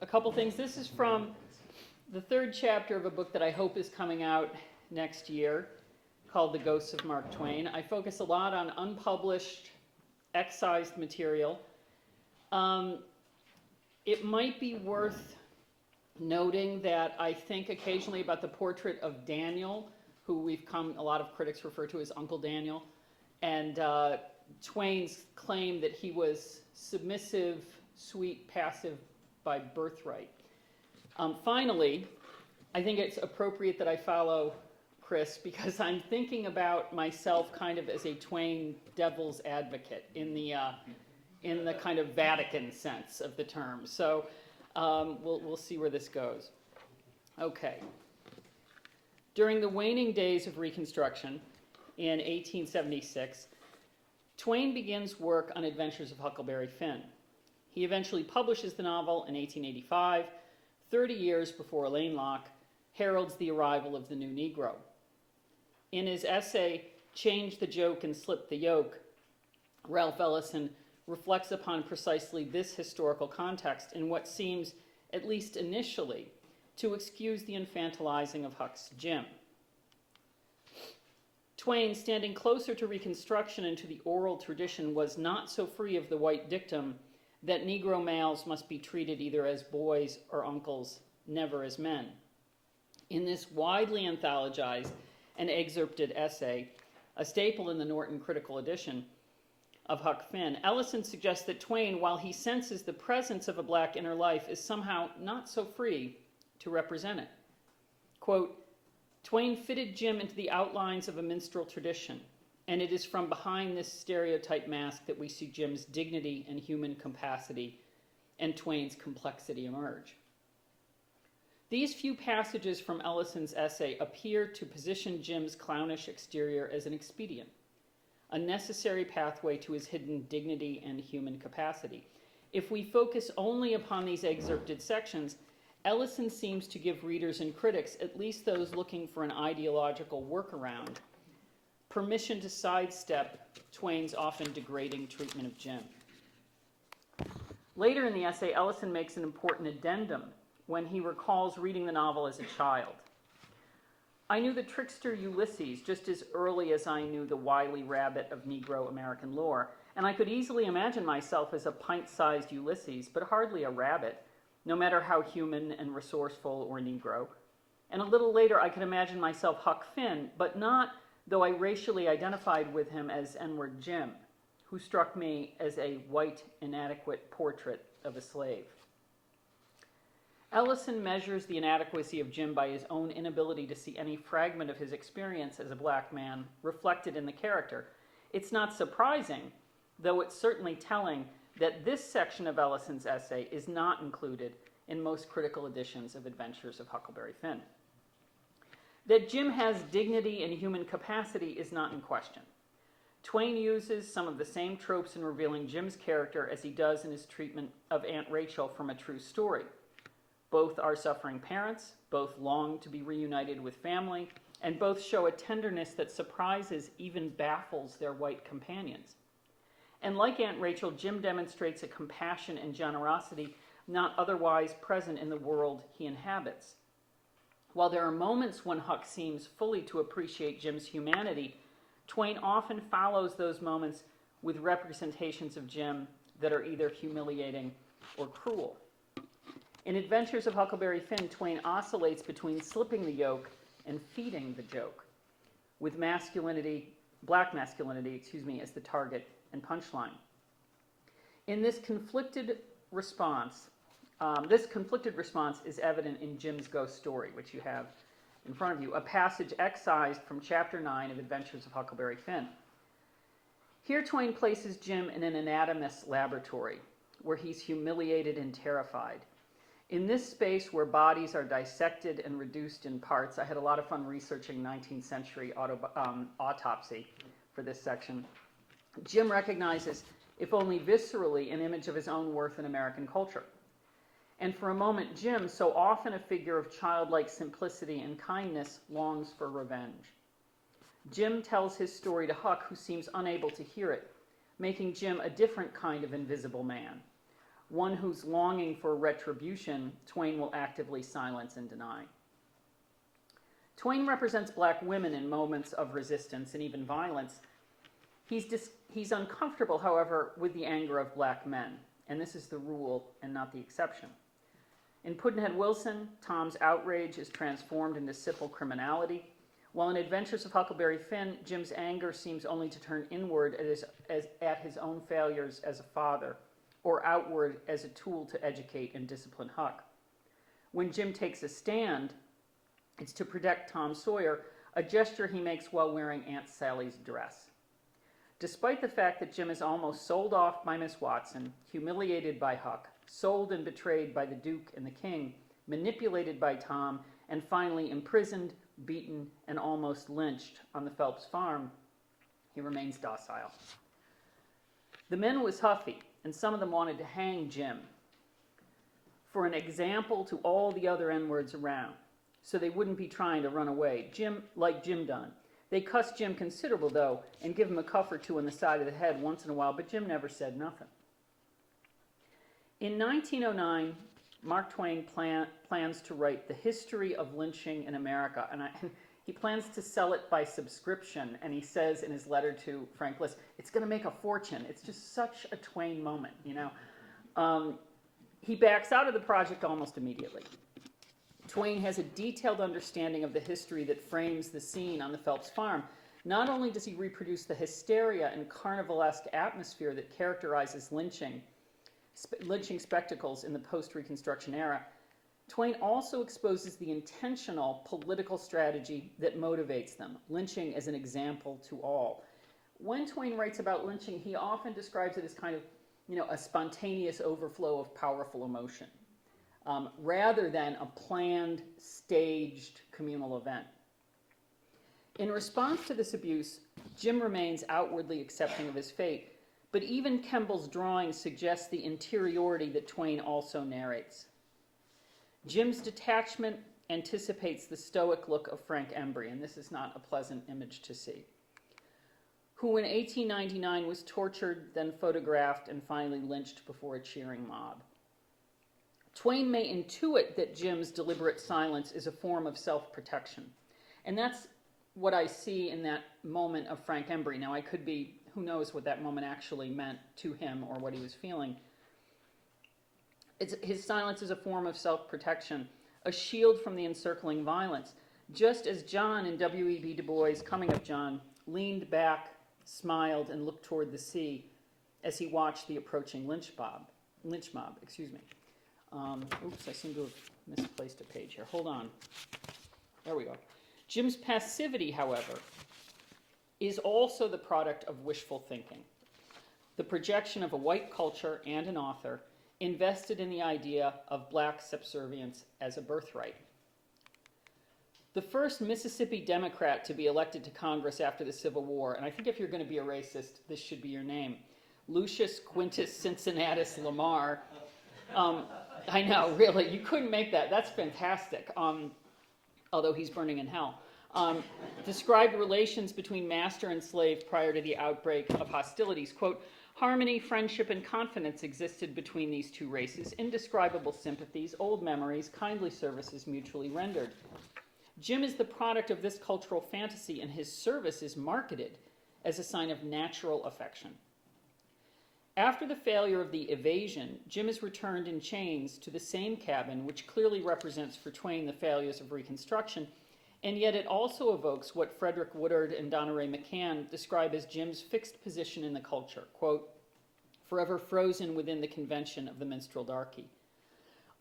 A couple things. This is from the third chapter of a book that I hope is coming out next year called The Ghosts of Mark Twain. I focus a lot on unpublished, excised material. It might be worth noting that I think occasionally about the portrait of Daniel, who a lot of critics refer to as Uncle Daniel, and Twain's claim that he was submissive, sweet, passive by birthright. Finally, I think it's appropriate that I follow Chris because I'm thinking about myself kind of as a Twain devil's advocate in the kind of Vatican sense of the term. So we'll see where this goes. Okay. During the waning days of Reconstruction in 1876, Twain begins work on Adventures of Huckleberry Finn. He eventually publishes the novel in 1885, 30 years before Elaine Locke heralds the arrival of the new Negro. In his essay, Change the Joke and Slip the Yoke, Ralph Ellison reflects upon precisely this historical context in what seems, at least initially, to excuse the infantilizing of Huck's Jim. Twain, standing closer to Reconstruction and to the oral tradition, was not so free of the white dictum that Negro males must be treated either as boys or uncles, never as men. In this widely anthologized and excerpted essay, a staple in the Norton Critical Edition of Huck Finn, Ellison suggests that Twain, while he senses the presence of a black inner life, is somehow not so free to represent it. Quote, Twain fitted Jim into the outlines of a minstrel tradition, and it is from behind this stereotype mask that we see Jim's dignity and human capacity and Twain's complexity emerge. These few passages from Ellison's essay appear to position Jim's clownish exterior as an expedient, a necessary pathway to his hidden dignity and human capacity. If we focus only upon these excerpted sections, Ellison seems to give readers and critics, at least those looking for an ideological workaround, permission to sidestep Twain's often degrading treatment of Jim. Later in the essay, Ellison makes an important addendum when he recalls reading the novel as a child. I knew the trickster Ulysses just as early as I knew the wily rabbit of Negro American lore, and I could easily imagine myself as a pint-sized Ulysses, but hardly a rabbit, no matter how human and resourceful or Negro. And a little later, I could imagine myself Huck Finn, but not though I racially identified with him as N-word Jim, who struck me as a white, inadequate portrait of a slave. Ellison measures the inadequacy of Jim by his own inability to see any fragment of his experience as a black man reflected in the character. It's not surprising, though it's certainly telling, that this section of Ellison's essay is not included in most critical editions of Adventures of Huckleberry Finn. That Jim has dignity and human capacity is not in question. Twain uses some of the same tropes in revealing Jim's character as he does in his treatment of Aunt Rachel from A True Story. Both are suffering parents, both long to be reunited with family, and both show a tenderness that surprises, even baffles their white companions. And like Aunt Rachel, Jim demonstrates a compassion and generosity not otherwise present in the world he inhabits. While there are moments when Huck seems fully to appreciate Jim's humanity, Twain often follows those moments with representations of Jim that are either humiliating or cruel. In Adventures of Huckleberry Finn, Twain oscillates between slipping the yoke and feeding the joke, with black masculinity, as the target and punchline. In this conflicted response is evident in Jim's ghost story, which you have in front of you, a passage excised from Chapter 9 of Adventures of Huckleberry Finn. Here Twain places Jim in an anatomist's laboratory, where he's humiliated and terrified. In this space where bodies are dissected and reduced in parts, I had a lot of fun researching 19th century autopsy for this section. Jim recognizes, if only viscerally, an image of his own worth in American culture. And for a moment, Jim, so often a figure of childlike simplicity and kindness, longs for revenge. Jim tells his story to Huck, who seems unable to hear it, making Jim a different kind of invisible man, one whose longing for retribution Twain will actively silence and deny. Twain represents black women in moments of resistance and even violence. He's uncomfortable, however, with the anger of black men, and this is the rule and not the exception. In Pudd'N Head Wilson, Tom's outrage is transformed into simple criminality, while in Adventures of Huckleberry Finn, Jim's anger seems only to turn inward at his own failures as a father, or outward as a tool to educate and discipline Huck. When Jim takes a stand, it's to protect Tom Sawyer, a gesture he makes while wearing Aunt Sally's dress. Despite the fact that Jim is almost sold off by Miss Watson, humiliated by Huck, sold and betrayed by the Duke and the King, manipulated by Tom, and finally imprisoned, beaten, and almost lynched on the Phelps farm, he remains docile. The men was huffy, and some of them wanted to hang Jim for an example to all the other N-words around, so they wouldn't be trying to run away, like Jim done. They cussed Jim considerable, though, and give him a cuff or two on the side of the head once in a while, but Jim never said nothing. In 1909, Mark Twain plans to write The History of Lynching in America, and he plans to sell it by subscription, and he says in his letter to Frank Bliss, it's going to make a fortune. It's just such a Twain moment, you know. He backs out of the project almost immediately. Twain has a detailed understanding of the history that frames the scene on the Phelps farm. Not only does he reproduce the hysteria and carnivalesque atmosphere that characterizes lynching spectacles in the post-Reconstruction era, Twain also exposes the intentional political strategy that motivates them, lynching as an example to all. When Twain writes about lynching, he often describes it as kind of, a spontaneous overflow of powerful emotion, rather than a planned, staged communal event. In response to this abuse, Jim remains outwardly accepting of his fate, but even Kemble's drawing suggests the interiority that Twain also narrates. Jim's detachment anticipates the stoic look of Frank Embry, and this is not a pleasant image to see, who in 1899 was tortured, then photographed, and finally lynched before a cheering mob. Twain may intuit that Jim's deliberate silence is a form of self-protection, and that's what I see in that moment of Frank Embry. Now, I could be, who knows what that moment actually meant to him or what he was feeling. His silence is a form of self-protection, a shield from the encircling violence, just as John in W.E.B. Du Bois' Coming of John leaned back, smiled, and looked toward the sea as he watched the approaching lynch mob. Oops, I seem to have misplaced a page here. Hold on. There we go. Jim's passivity, however, is also the product of wishful thinking, the projection of a white culture and an author invested in the idea of black subservience as a birthright. The first Mississippi Democrat to be elected to Congress after the Civil War, and I think if you're going to be a racist, this should be your name, Lucius Quintus Cincinnatus Lamar. I know, really, you couldn't make that. That's fantastic, although he's burning in hell. Described relations between master and slave prior to the outbreak of hostilities. Quote, harmony, friendship, and confidence existed between these two races, indescribable sympathies, old memories, kindly services mutually rendered. Jim is the product of this cultural fantasy, and his service is marketed as a sign of natural affection. After the failure of the evasion, Jim is returned in chains to the same cabin, which clearly represents for Twain the failures of Reconstruction, and yet it also evokes what Frederick Woodard and Donna Ray McCann describe as Jim's fixed position in the culture, quote, forever frozen within the convention of the minstrel darky.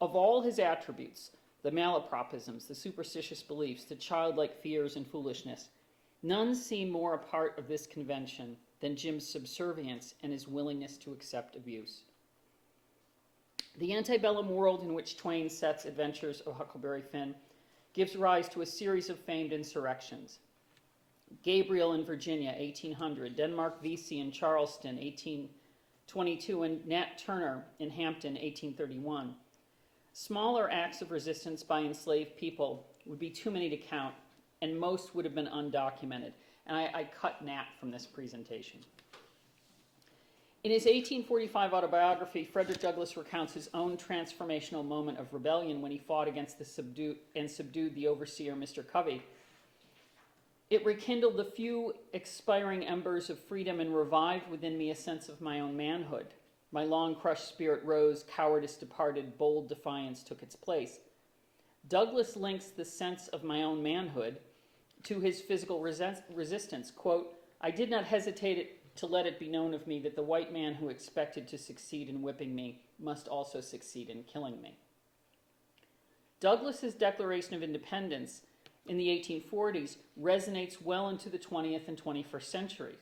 Of all his attributes, the malapropisms, the superstitious beliefs, the childlike fears and foolishness, none seem more a part of this convention than Jim's subservience and his willingness to accept abuse. The antebellum world in which Twain sets Adventures of Huckleberry Finn gives rise to a series of famed insurrections. Gabriel in Virginia, 1800, Denmark Vesey in Charleston, 1822, and Nat Turner in Hampton, 1831. Smaller acts of resistance by enslaved people would be too many to count, and most would have been undocumented. And I cut Nat from this presentation. In his 1845 autobiography, Frederick Douglass recounts his own transformational moment of rebellion when he fought against the subdued the overseer, Mr. Covey. It rekindled the few expiring embers of freedom and revived within me a sense of my own manhood. My long-crushed spirit rose, cowardice departed, bold defiance took its place. Douglass links the sense of my own manhood to his physical resistance. Quote, "I did not hesitate to let it be known of me that the white man who expected to succeed in whipping me must also succeed in killing me." Douglass's Declaration of Independence in the 1840s resonates well into the 20th and 21st century.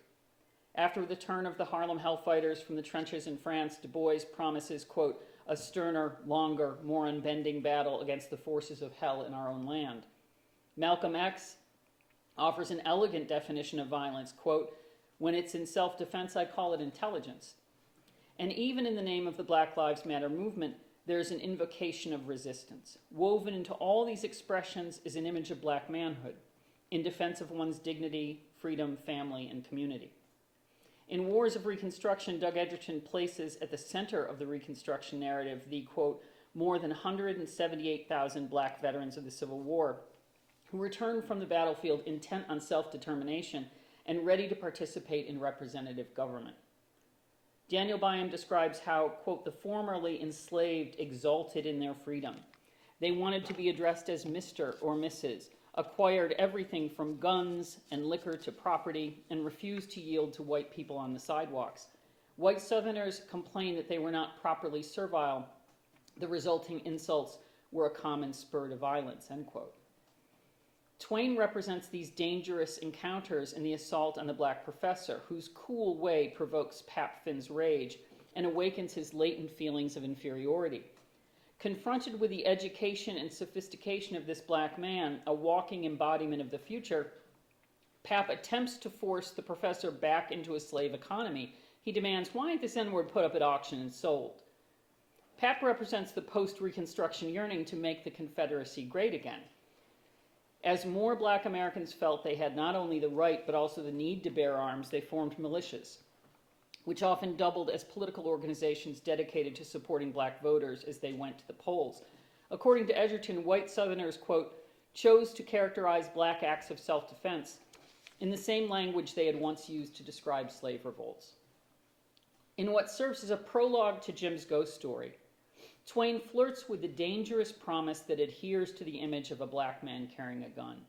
After the turn of the Harlem Hellfighters from the trenches in France, Du Bois promises, quote, "a sterner, longer, more unbending battle against the forces of hell in our own land." Malcolm X offers an elegant definition of violence, quote, "when it's in self-defense, I call it intelligence." And even in the name of the Black Lives Matter movement, there's an invocation of resistance. Woven into all these expressions is an image of black manhood, in defense of one's dignity, freedom, family, and community. In Wars of Reconstruction, Doug Edgerton places at the center of the Reconstruction narrative the, quote, "more than 178,000 black veterans of the Civil War who returned from the battlefield intent on self-determination and ready to participate in representative government." Daniel Byam describes how, quote, "the formerly enslaved exulted in their freedom. They wanted to be addressed as Mr. or Mrs., acquired everything from guns and liquor to property, and refused to yield to white people on the sidewalks. White Southerners complained that they were not properly servile. The resulting insults were a common spur to violence," end quote. Twain represents these dangerous encounters in the assault on the black professor, whose cool way provokes Pap Finn's rage and awakens his latent feelings of inferiority. Confronted with the education and sophistication of this black man, a walking embodiment of the future, Pap attempts to force the professor back into a slave economy. He demands, "Why ain't this N-word put up at auction and sold?" Pap represents the post-Reconstruction yearning to make the Confederacy great again. As more black Americans felt they had not only the right but also the need to bear arms, they formed militias, which often doubled as political organizations dedicated to supporting black voters as they went to the polls. According to Edgerton, white Southerners, quote, "chose to characterize black acts of self-defense in the same language they had once used to describe slave revolts." In what serves as a prologue to Jim's ghost story, Twain flirts with the dangerous promise that adheres to the image of a black man carrying a gun.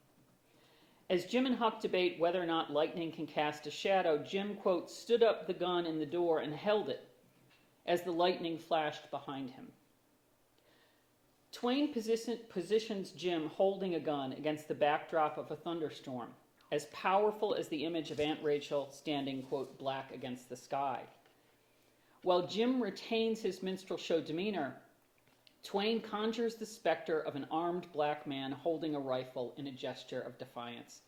As Jim and Huck debate whether or not lightning can cast a shadow, Jim, quote, "stood up the gun in the door and held it as the lightning flashed behind him." Twain positions Jim holding a gun against the backdrop of a thunderstorm, as powerful as the image of Aunt Rachel standing, quote, "black against the sky." While Jim retains his minstrel show demeanor, Twain conjures the specter of an armed black man holding a rifle in a gesture of defiance.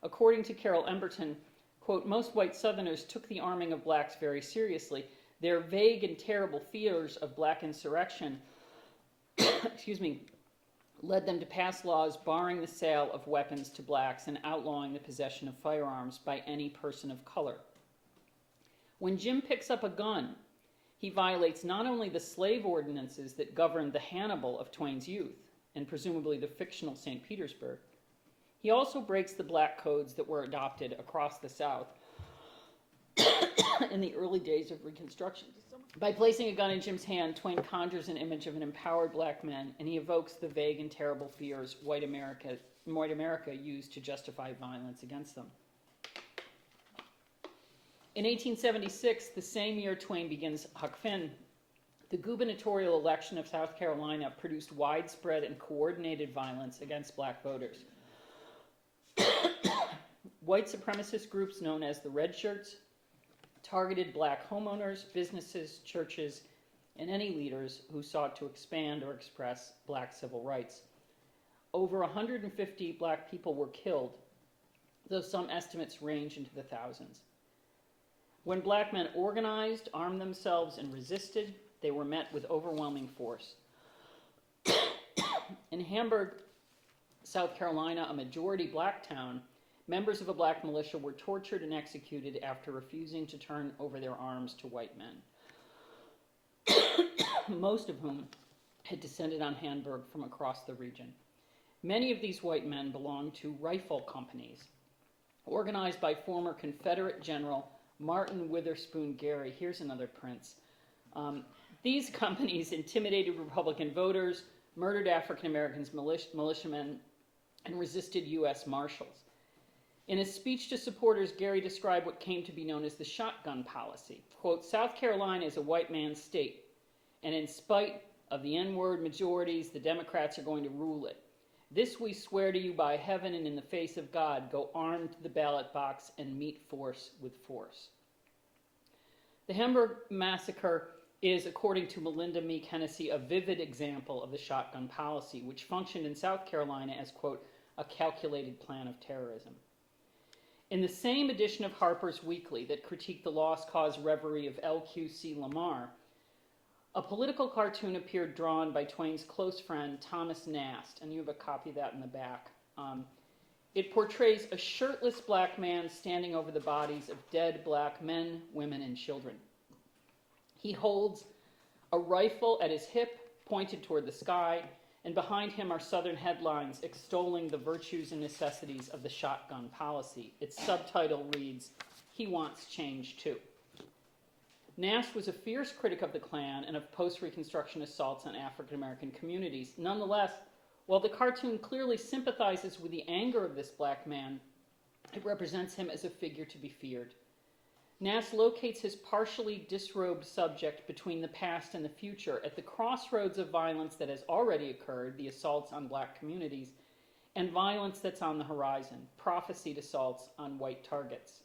According to Carol Emberton, quote, "most white Southerners took the arming of blacks very seriously. Their vague and terrible fears of black insurrection led them to pass laws barring the sale of weapons to blacks and outlawing the possession of firearms by any person of color. When Jim picks up a gun, he violates not only the slave ordinances that governed the Hannibal of Twain's youth, and presumably the fictional St. Petersburg, he also breaks the black codes that were adopted across the South in the early days of Reconstruction. By placing a gun in Jim's hand, Twain conjures an image of an empowered black man, and he evokes the vague and terrible fears white America used to justify violence against them. In 1876, the same year Twain begins Huck Finn, the gubernatorial election of South Carolina produced widespread and coordinated violence against black voters. White supremacist groups known as the Red Shirts targeted black homeowners, businesses, churches, and any leaders who sought to expand or express black civil rights. Over 150 black people were killed, though some estimates range into the thousands. When black men organized, armed themselves, and resisted, they were met with overwhelming force. In Hamburg, South Carolina, a majority black town, members of a black militia were tortured and executed after refusing to turn over their arms to white men, most of whom had descended on Hamburg from across the region. Many of these white men belonged to rifle companies, organized by former Confederate General Martin Witherspoon Gary. Here's another prince. These companies intimidated Republican voters, murdered African Americans, militiamen, and resisted U.S. Marshals. In a speech to supporters, Gary described what came to be known as the shotgun policy. Quote, South Carolina is a white man's state, and in spite of the N-word majorities, the Democrats are going to rule it. This we swear to you by heaven and in the face of God. Go armed to the ballot box and meet force with force. The Hamburg Massacre is, according to Melinda Meek Hennessy, a vivid example of the shotgun policy, which functioned in South Carolina as, quote, a calculated plan of terrorism. In the same edition of Harper's Weekly that critiqued the lost cause reverie of L.Q.C. Lamar, a political cartoon appeared drawn by Twain's close friend Thomas Nast, and you have a copy of that in the back. It portrays a shirtless black man standing over the bodies of dead black men, women, and children. He holds a rifle at his hip, pointed toward the sky, and behind him are Southern headlines extolling the virtues and necessities of the shotgun policy. Its subtitle reads, He Wants Change Too. Nast was a fierce critic of the Klan and of post-Reconstruction assaults on African American communities. Nonetheless, while the cartoon clearly sympathizes with the anger of this black man, it represents him as a figure to be feared. Nast locates his partially disrobed subject between the past and the future at the crossroads of violence that has already occurred, the assaults on black communities, and violence that's on the horizon, prophesied assaults on white targets.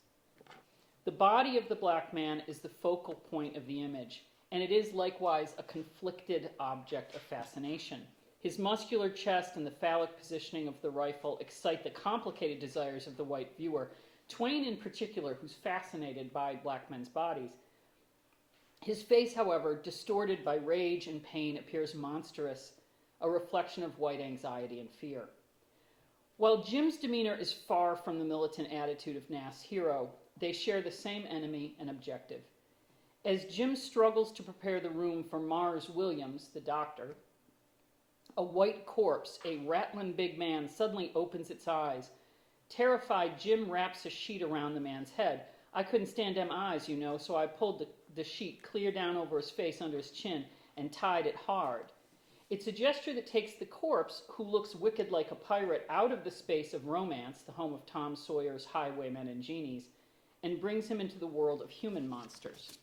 The body of the black man is the focal point of the image, and it is likewise a conflicted object of fascination. His muscular chest and the phallic positioning of the rifle excite the complicated desires of the white viewer, Twain in particular, who's fascinated by black men's bodies. His face, however, distorted by rage and pain, appears monstrous, a reflection of white anxiety and fear. While Jim's demeanor is far from the militant attitude of Nast's hero, they share the same enemy and objective. As Jim struggles to prepare the room for Mars Williams, the doctor, a white corpse, a rattling big man, suddenly opens its eyes. Terrified, Jim wraps a sheet around the man's head. I couldn't stand them eyes, you know, so I pulled the sheet clear down over his face under his chin and tied it hard. It's a gesture that takes the corpse, who looks wicked like a pirate, out of the space of romance, the home of Tom Sawyer's highwaymen and genies, and brings him into the world of human monsters.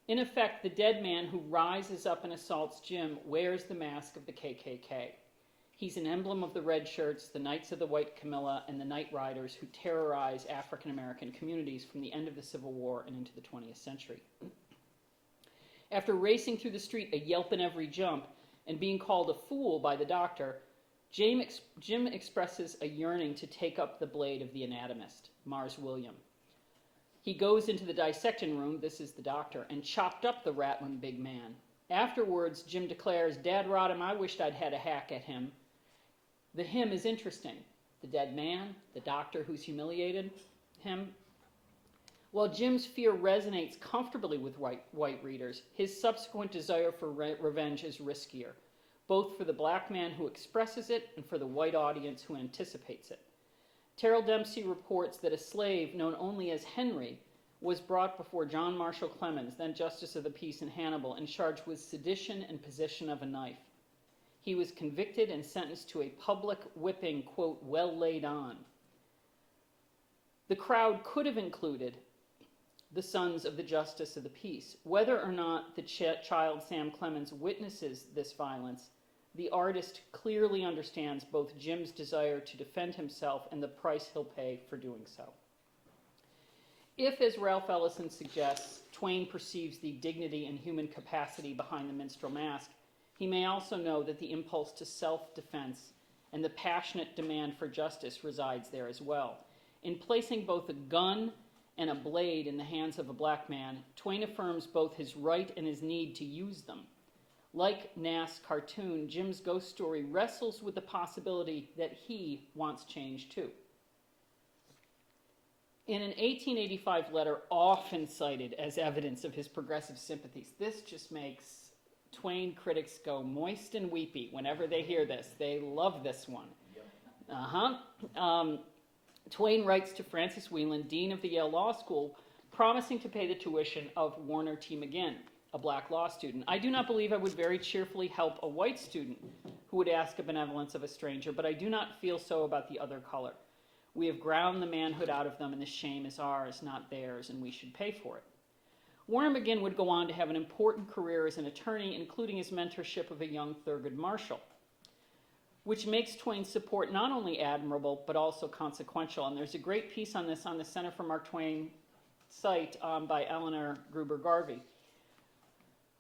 In effect, the dead man who rises up and assaults Jim wears the mask of the KKK. He's an emblem of the red shirts, the Knights of the White Camilla, and the Night Riders who terrorize African American communities from the end of the Civil War and into the 20th century. After racing through the street a yelp in every jump and being called a fool by the doctor, Jim expresses a yearning to take up the blade of the anatomist, Mars William. He goes into the dissection room, this is the doctor, and chopped up the rattling big man. Afterwards, Jim declares, Dad rot him, I wished I'd had a hack at him. The him is interesting. The dead man, the doctor who's humiliated him. While Jim's fear resonates comfortably with white readers, his subsequent desire for revenge is riskier, both for the black man who expresses it and for the white audience who anticipates it. Terrell Dempsey reports that a slave known only as Henry was brought before John Marshall Clemens, then Justice of the Peace in Hannibal, and charged with sedition and possession of a knife. He was convicted and sentenced to a public whipping, quote, well laid on. The crowd could have included the sons of the Justice of the Peace. Whether or not the child Sam Clemens witnesses this violence, the artist clearly understands both Jim's desire to defend himself and the price he'll pay for doing so. If, as Ralph Ellison suggests, Twain perceives the dignity and human capacity behind the minstrel mask, he may also know that the impulse to self-defense and the passionate demand for justice resides there as well. In placing both a gun and a blade in the hands of a black man, Twain affirms both his right and his need to use them. Like Nast's cartoon, Jim's ghost story wrestles with the possibility that he wants change too. in an 1885 letter often cited as evidence of his progressive sympathies. This just makes Twain critics go moist and weepy whenever they hear this. They love this one. Twain writes to Francis Wayland, dean of the Yale Law School, promising to pay the tuition of Warner T. McGuinn, a black law student. I do not believe I would very cheerfully help a white student who would ask a benevolence of a stranger, but I do not feel so about the other color. We have ground the manhood out of them, and the shame is ours, not theirs, and we should pay for it. Warner McGuinn would go on to have an important career as an attorney, including his mentorship of a young Thurgood Marshall, which makes Twain's support not only admirable, but also consequential. And there's a great piece on this on the Center for Mark Twain site by Eleanor Gruber-Garvey.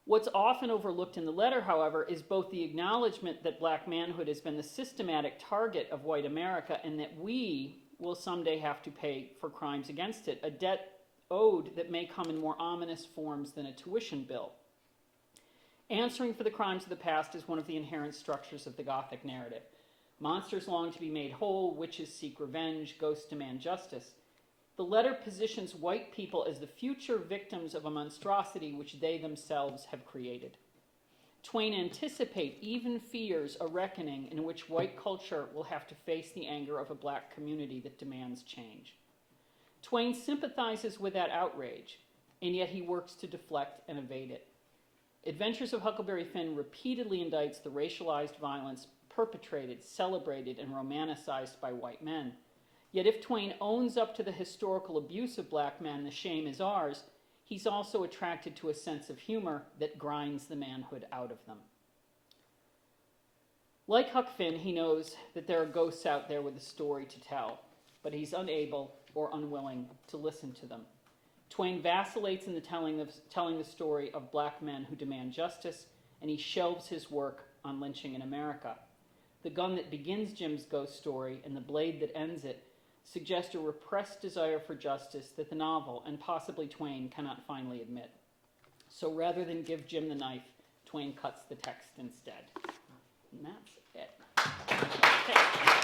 What's often overlooked in the letter, however, is both the acknowledgement that black manhood has been the systematic target of white America and that we will someday have to pay for crimes against it, a debt owed that may come in more ominous forms than a tuition bill. Answering for the crimes of the past is one of the inherent structures of the Gothic narrative. Monsters long to be made whole, witches seek revenge, ghosts demand justice. The letter positions white people as the future victims of a monstrosity which they themselves have created. Twain anticipates, even fears, a reckoning in which white culture will have to face the anger of a black community that demands change. Twain sympathizes with that outrage, and yet he works to deflect and evade it. Adventures of Huckleberry Finn repeatedly indicts the racialized violence perpetrated, celebrated, and romanticized by white men. Yet if Twain owns up to the historical abuse of black men, the shame is ours, he's also attracted to a sense of humor that grinds the manhood out of them. Like Huck Finn, he knows that there are ghosts out there with a story to tell, but he's unable or unwilling to listen to them. Twain vacillates in the telling the story of black men who demand justice, and he shelves his work on lynching in America. The gun that begins Jim's ghost story and the blade that ends it suggest a repressed desire for justice that the novel, and possibly Twain, cannot finally admit. So rather than give Jim the knife, Twain cuts the text instead. And that's it. Okay.